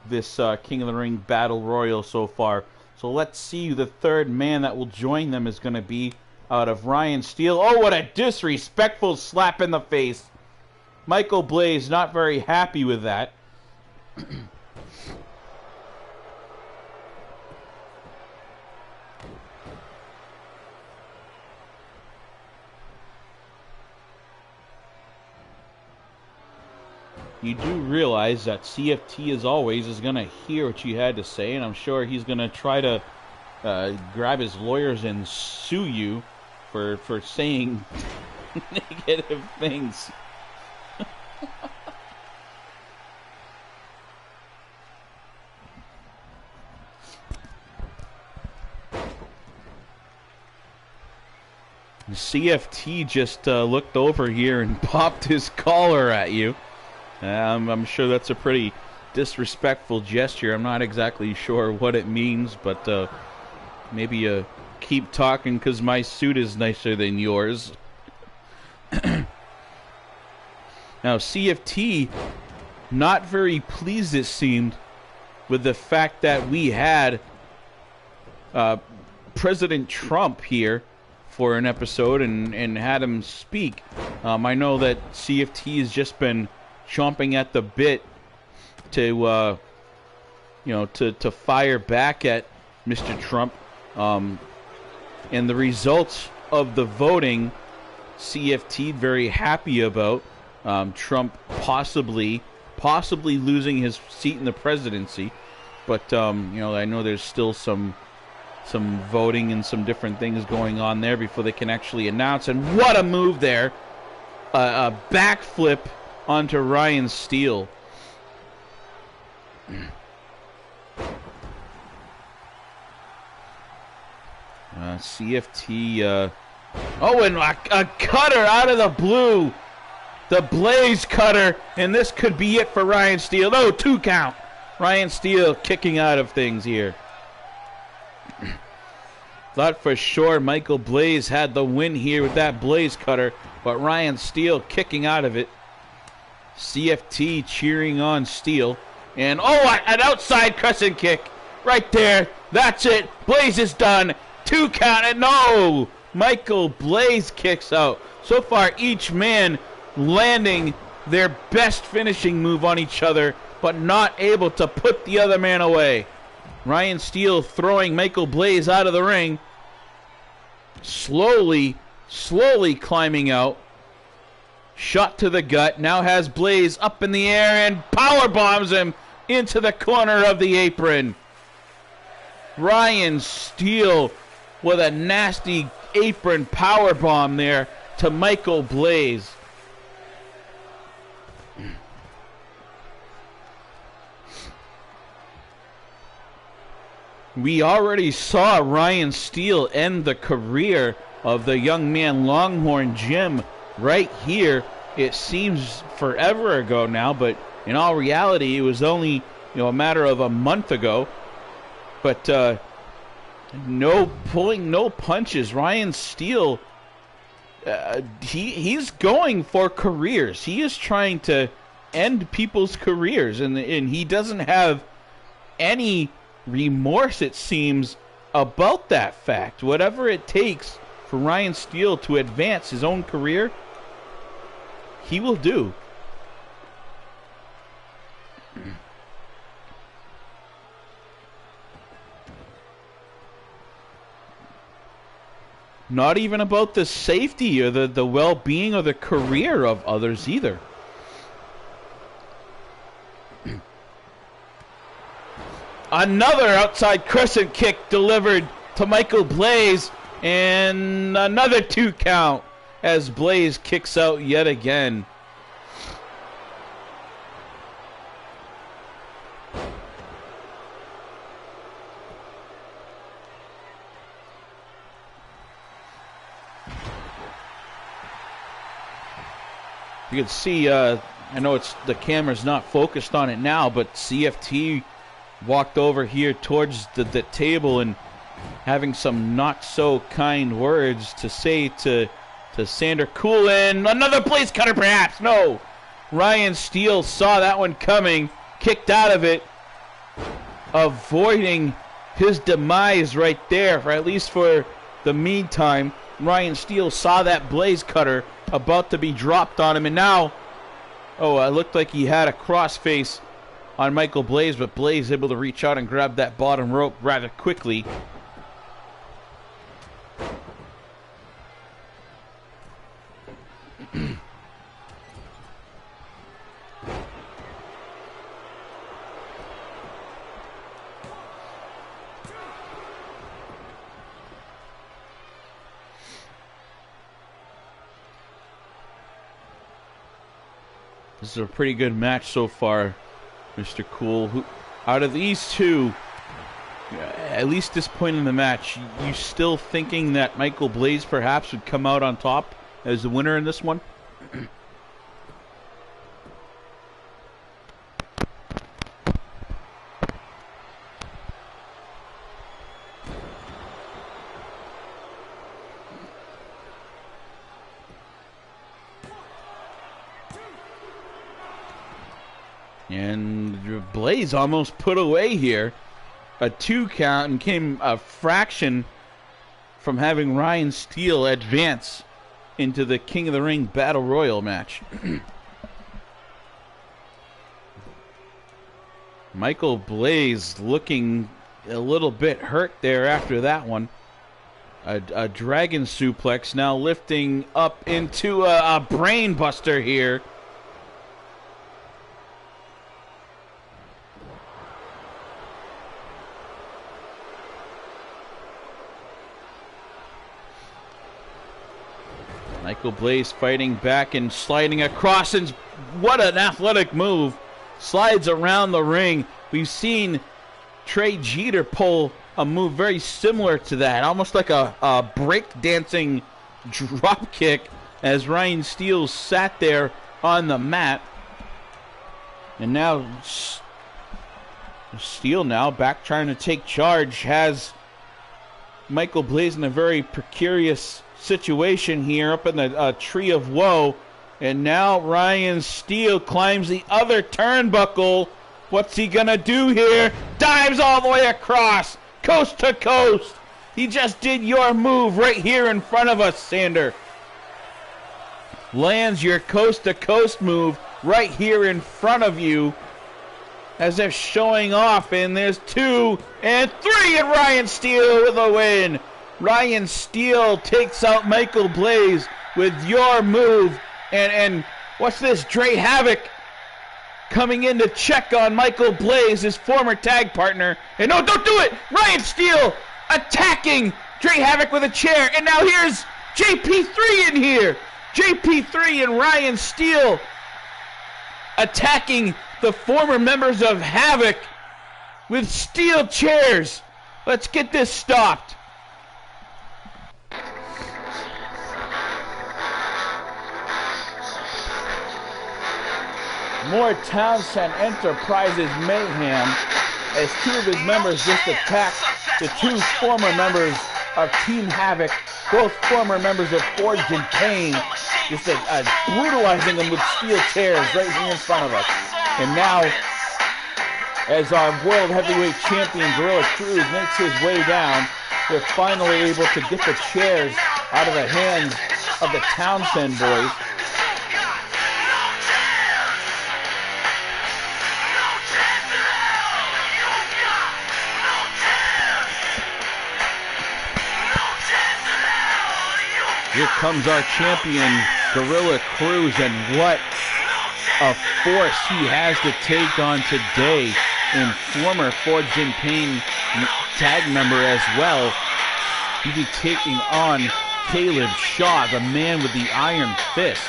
this King of the Ring Battle Royal so far. So let's see who the 3rd man that will join them is going to be out of Ryan Steele. Oh, what a disrespectful slap in the face. Michael Blaze not very happy with that. you do realize that CFT, as always, is going to hear what you had to say, and I'm sure he's going to try to grab his lawyers and sue you for saying negative things. CFT just looked over here and popped his collar at you. I'm sure that's a pretty disrespectful gesture. I'm not exactly sure what it means, but maybe keep talking because my suit is nicer than yours. Now, CFT, not very pleased, it seemed, with the fact that we had President Trump here for an episode and had him speak. I know that CFT has just been chomping at the bit to to fire back at Mr. Trump. And the results of the voting, CFT very happy about. Trump possibly losing his seat in the presidency, but I know there's still some voting and some different things going on there before they can actually announce. And what a move there! A backflip onto Ryan Steele. CFT. Oh, and a cutter out of the blue. The Blaze cutter, and this could be it for Ryan Steele. No, 2 count. Ryan Steele kicking out of things here. Thought for sure Michael Blaze had the win here with that Blaze cutter, but Ryan Steele kicking out of it. CFT cheering on Steele. And, oh, an outside crescent kick right there. That's it. Blaze is done. 2 count, and no! Michael Blaze kicks out. So far, each man landing their best finishing move on each other, but not able to put the other man away. Ryan Steele throwing Michael Blaze out of the ring. Slowly climbing out. Shot to the gut. Now has Blaze up in the air and power bombs him into the corner of the apron. Ryan Steele with a nasty apron power bomb there to Michael Blaze. We already saw Ryan Steele end the career of the young man Longhorn Jim right here. It seems forever ago now, but in all reality, it was only a matter of a month ago. But no pulling, no punches. Ryan Steele, he's going for careers. He is trying to end people's careers, and he doesn't have any remorse, it seems, about that fact. Whatever it takes for Ryan Steele to advance his own career, he will do. Not even about the safety or the well-being or the career of others either. Another outside crescent kick delivered to Michael Blaze, and another 2 count as Blaze kicks out yet again. You can see, I know the camera's not focused on it now, but CFT walked over here towards the table and having some not so kind words to say to Sander Coolin. Another Blaze cutter perhaps. No. Ryan Steele saw that one coming, kicked out of it, avoiding his demise right there, for at least for the meantime. Ryan Steele saw that Blaze cutter about to be dropped on him, and now, it looked like he had a crossface on Michael Blaze, but Blaze able to reach out and grab that bottom rope rather quickly. This is a pretty good match so far, Mr. Cool. Who, out of these two, at least this point in the match, you still thinking that Michael Blaze perhaps would come out on top as the winner in this one? And Blaze almost put away here. A 2 count and came a fraction from having Ryan Steele advance into the King of the Ring Battle Royal match. Michael Blaze looking a little bit hurt there after that one. A dragon suplex now lifting up into a brain buster here. Michael Blaze fighting back and sliding across, and what an athletic move. Slides around the ring. We've seen Trey Jeter pull a move very similar to that, almost like a break-dancing drop kick as Ryan Steele sat there on the mat. And now Steele now back trying to take charge, has Michael Blaze in a very precarious situation here up in the tree of woe. And now Ryan Steele climbs the other turnbuckle. What's he gonna do here? Dives all the way across, coast to coast. He just did your move right here in front of us, Sander. Lands your coast to coast move right here in front of you, as if showing off. And there's 2 and 3, and Ryan Steele with a win. Ryan Steele takes out Michael Blaze with your move. And what's this? Dre Havoc coming in to check on Michael Blaze, his former tag partner. And no, don't do it! Ryan Steele attacking Dre Havoc with a chair. And now here's JP3 in here. JP3 and Ryan Steele attacking the former members of Havoc with steel chairs. Let's get this stopped. More Townsend Enterprises mayhem as 2 of his members just attacked the 2 former members of Team Havoc, both former members of Forged in Pain, just brutalizing them with steel chairs right here in front of us. And now, as our World Heavyweight Champion Gorilla Cruz makes his way down, they're finally able to get the chairs out of the hands of the Townsend boys. Here comes our champion, Gorilla Cruz, and what a force he has to take on today. And former Forged in Pain tag member as well. He'll be taking on Caleb Shaw, the man with the iron fist.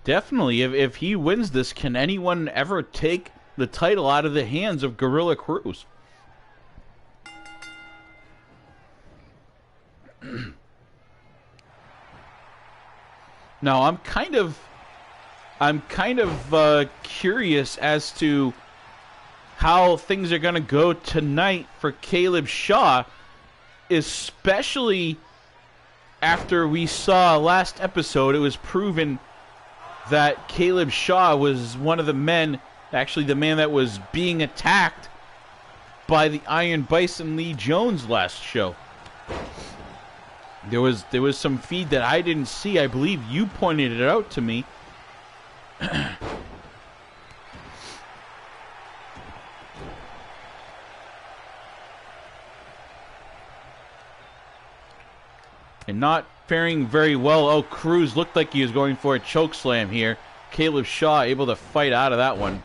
Definitely, if he wins this, can anyone ever take the title out of the hands of Gorilla Cruz? Now, I'm kind of curious as to how things are going to go tonight for Caleb Shaw, especially after we saw last episode. It was proven that Caleb Shaw was one of the men, actually the man that was being attacked by the Iron Bison Lee Jones last show. There was some feed that I didn't see. I believe you pointed it out to me. And not faring very well. Oh, Cruz looked like he was going for a choke slam here. Caleb Shaw able to fight out of that one.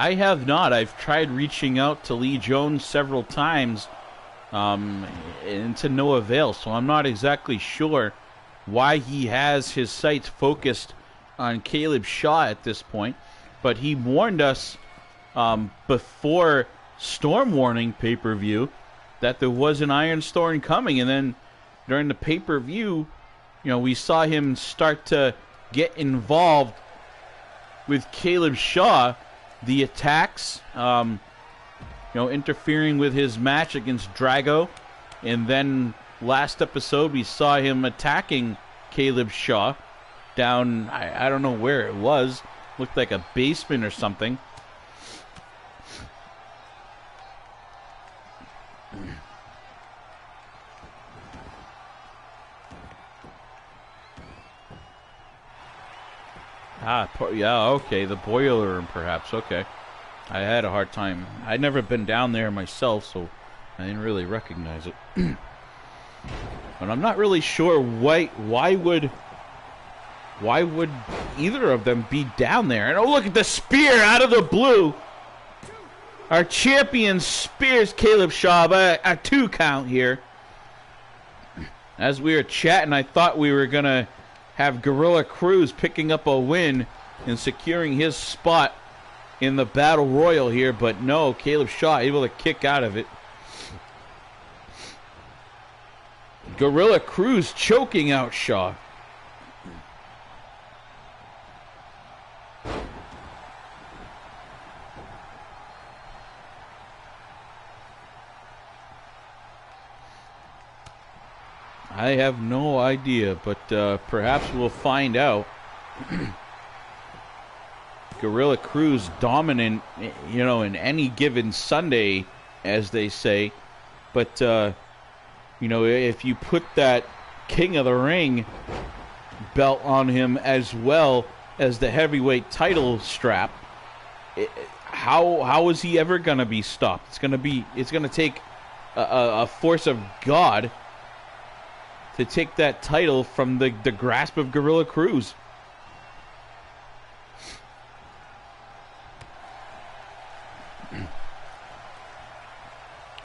I have not. I've tried reaching out to Lee Jones several times, and to no avail. So I'm not exactly sure why he has his sights focused on Caleb Shaw at this point. But he warned us before Storm Warning pay-per-view that there was an Iron Storm coming, and then during the pay-per-view, we saw him start to get involved with Caleb Shaw, the attacks, interfering with his match against Drago, and then last episode we saw him attacking Caleb Shaw down, I don't know where it was, looked like a basement or something. Yeah, okay, the boiler room perhaps, okay. I had a hard time. I'd never been down there myself, so I didn't really recognize it. But I'm not really sure why would either of them be down there. And oh, look at the spear out of the blue. Our champion spears Caleb Shaw by a 2 count here. As we were chatting, I thought we were going to have Gorilla Cruz picking up a win and securing his spot in the Battle Royal here, but no, Caleb Shaw able to kick out of it. Gorilla Cruz choking out Shaw. I have no idea, but perhaps we'll find out. Gorilla Cruz dominant, in any given Sunday, as they say. But, if you put that King of the Ring belt on him as well as the heavyweight title strap, how is he ever going to be stopped? It's going to take a force of God to take that title from the grasp of Gorilla Cruz.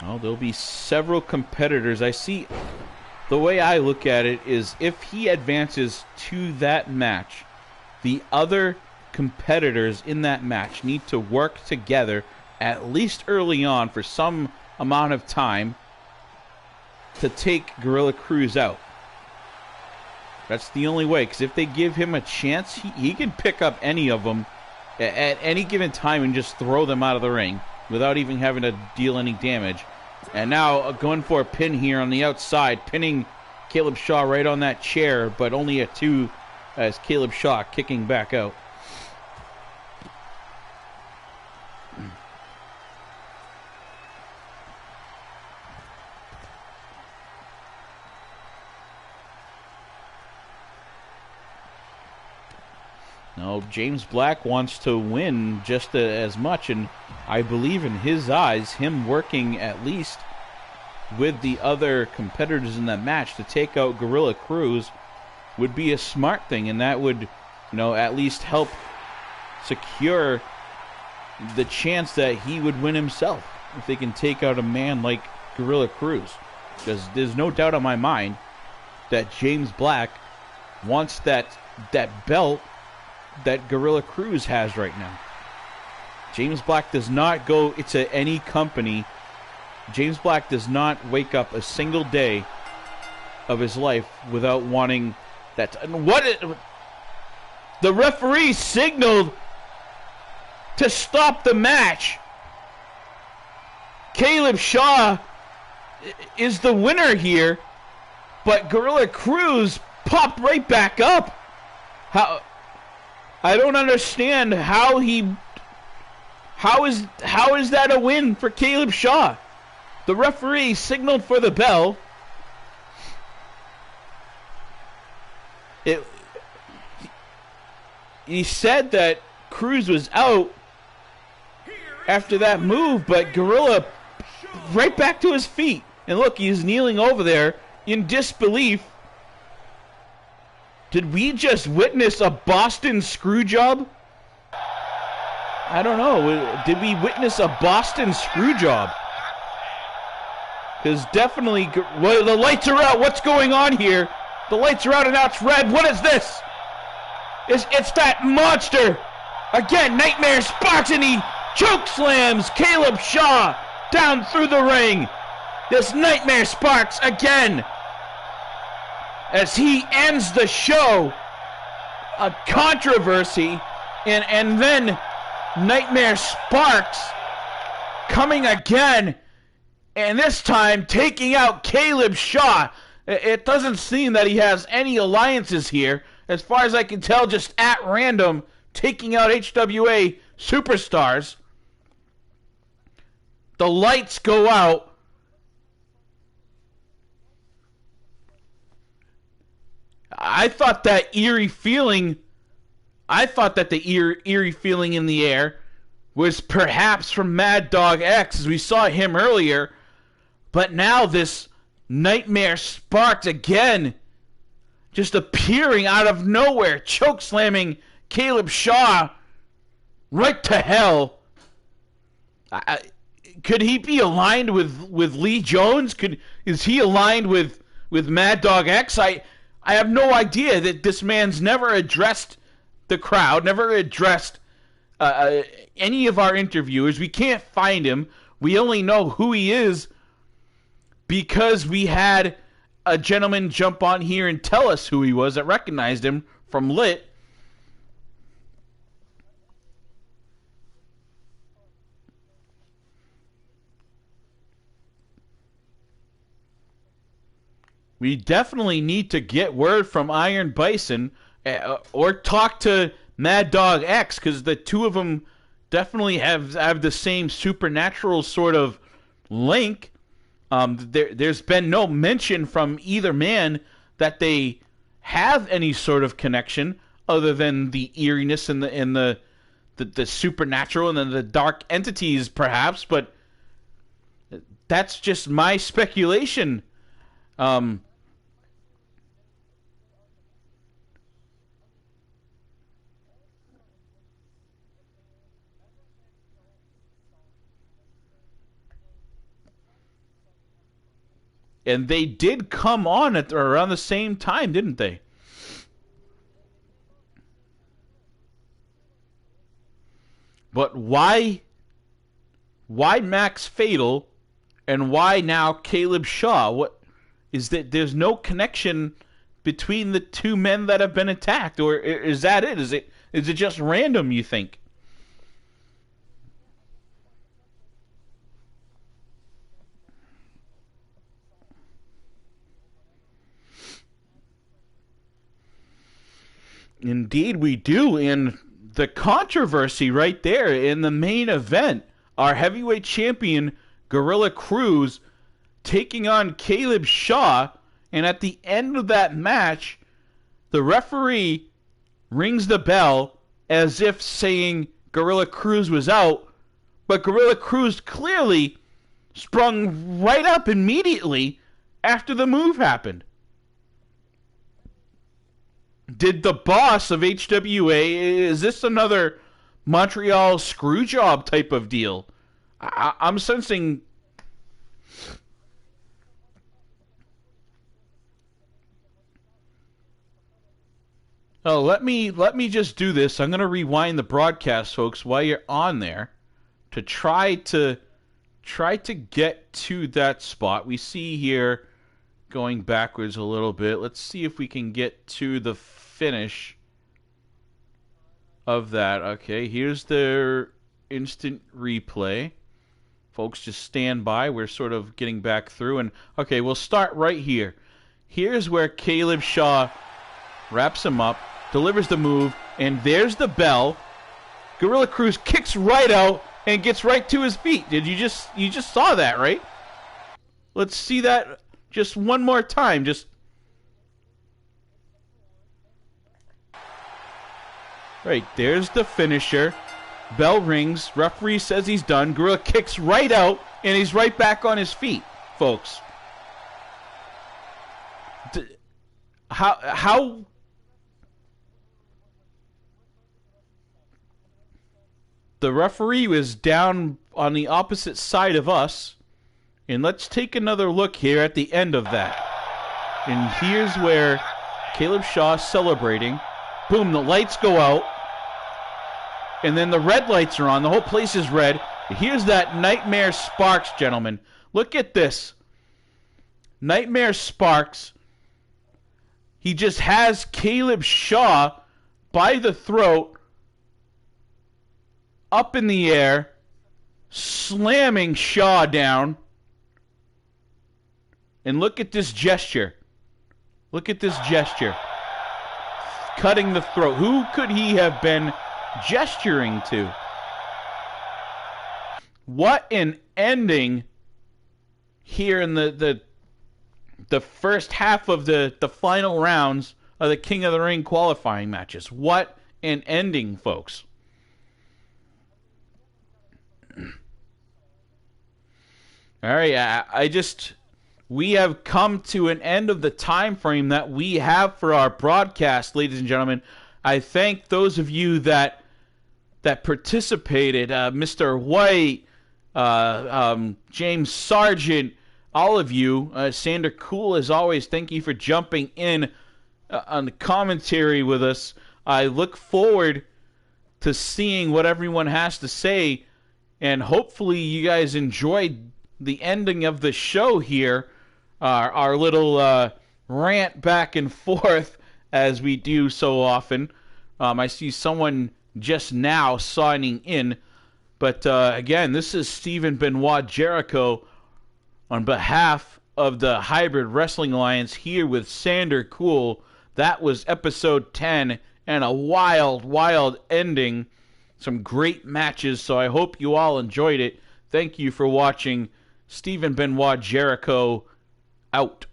Well, there'll be several competitors. I see, the way I look at it is if he advances to that match, the other competitors in that match need to work together at least early on for some amount of time to take Gorilla Cruz out. That's the only way, because if they give him a chance, he can pick up any of them at any given time and just throw them out of the ring without even having to deal any damage. And now going for a pin here on the outside, pinning Caleb Shaw right on that chair, but only a 2 as Caleb Shaw kicking back out. No, James Black wants to win just as much, and I believe in his eyes, him working at least with the other competitors in that match to take out Gorilla Cruz would be a smart thing, and that would, at least help secure the chance that he would win himself if they can take out a man like Gorilla Cruz. Because there's no doubt on my mind that James Black wants that belt that Gorilla Cruz has right now. James Black does not go to any company. James Black does not wake up a single day of his life without wanting that. The referee signaled to stop the match. Caleb Shaw is the winner here, but Gorilla Cruz popped right back up. I don't understand how is that a win for Caleb Shaw? The referee signaled for the bell. He said that Cruz was out after that move, but Gorilla right back to his feet. And look, he's kneeling over there in disbelief. Did we just witness a Boston screw job? I don't know. Did we witness a Boston screw job? Because definitely, well, the lights are out. What's going on here? The lights are out and now it's red. What is this? It's that monster. Again, Nightmare Sparks, and he choke slams Caleb Shaw down through the ring. This Nightmare Sparks again. As he ends the show, a controversy, and then Nightmare Sparks coming again, and this time taking out Caleb Shaw. It doesn't seem that he has any alliances here. As far as I can tell, just at random, taking out HWA superstars. The lights go out. I thought that the eerie feeling in the air was perhaps from Mad Dog X, as we saw him earlier. But now this Nightmare Sparks again, just appearing out of nowhere, choke slamming Caleb Shaw right to hell. Could he be aligned with Lee Jones? Is he aligned with Mad Dog X? I have no idea. That this man's never addressed the crowd, never addressed any of our interviewers. We can't find him. We only know who he is because we had a gentleman jump on here and tell us who he was that recognized him from Lit. We definitely need to get word from Iron Bison or talk to Mad Dog X, because the two of them definitely have the same supernatural sort of link. There's been no mention from either man that they have any sort of connection other than the eeriness and the supernatural and then the dark entities, perhaps. But that's just my speculation. And they did come on at around the same time, didn't they? But why Max Fatal and why now Caleb Shaw? What is that? There's no connection between the two men that have been attacked, or is that it? Is it just random, you think? Indeed, we do. And the controversy right there in the main event, our heavyweight champion, Gorilla Cruz, taking on Caleb Shaw. And at the end of that match, the referee rings the bell as if saying Gorilla Cruz was out. But Gorilla Cruz clearly sprung right up immediately after the move happened. Did the boss of HWA, is this another Montreal screw job type of deal? I'm sensing. Oh, let me just do this. I'm going to rewind the broadcast, folks, while you're on there to try to get to that spot. We see here going backwards a little bit. Let's see if we can get to the finish of that. Okay, here's their instant replay. Folks, just stand by. We're sort of getting back through. And okay, we'll start right here. Here's where Caleb Shaw wraps him up, delivers the move, and there's the bell. Gorilla Cruz kicks right out and gets right to his feet. You just saw that, right? Let's see that just one more time. Just right, there's the finisher. Bell rings. Referee says he's done. Gorilla kicks right out, and he's right back on his feet, folks. The referee was down on the opposite side of us. And let's take another look here at the end of that. And here's where Caleb Shaw is celebrating. Boom, the lights go out. And then the red lights are on. The whole place is red. Here's that Nightmare Sparks, gentlemen. Look at this. Nightmare Sparks. He just has Caleb Shaw by the throat, up in the air, slamming Shaw down. And look at this gesture. Look at this gesture. Cutting the throat. Who could he have been gesturing to? What an ending here in the first half of the final rounds of the King of the Ring qualifying matches. What an ending, folks. All right, we have come to an end of the time frame that we have for our broadcast, ladies and gentlemen. I thank those of you that participated, Mr. White, James Sargent, all of you. Sander Cool, as always, thank you for jumping in on the commentary with us. I look forward to seeing what everyone has to say, and hopefully you guys enjoyed the ending of the show here, our little rant back and forth as we do so often. I see someone just now signing in, but again, this is Stephen Benoit Jericho on behalf of the Hybrid Wrestling Alliance here with Sander Cool. That was episode 10 and a wild, wild ending. Some great matches, so I hope you all enjoyed it. Thank you for watching. Stephen Benoit Jericho out.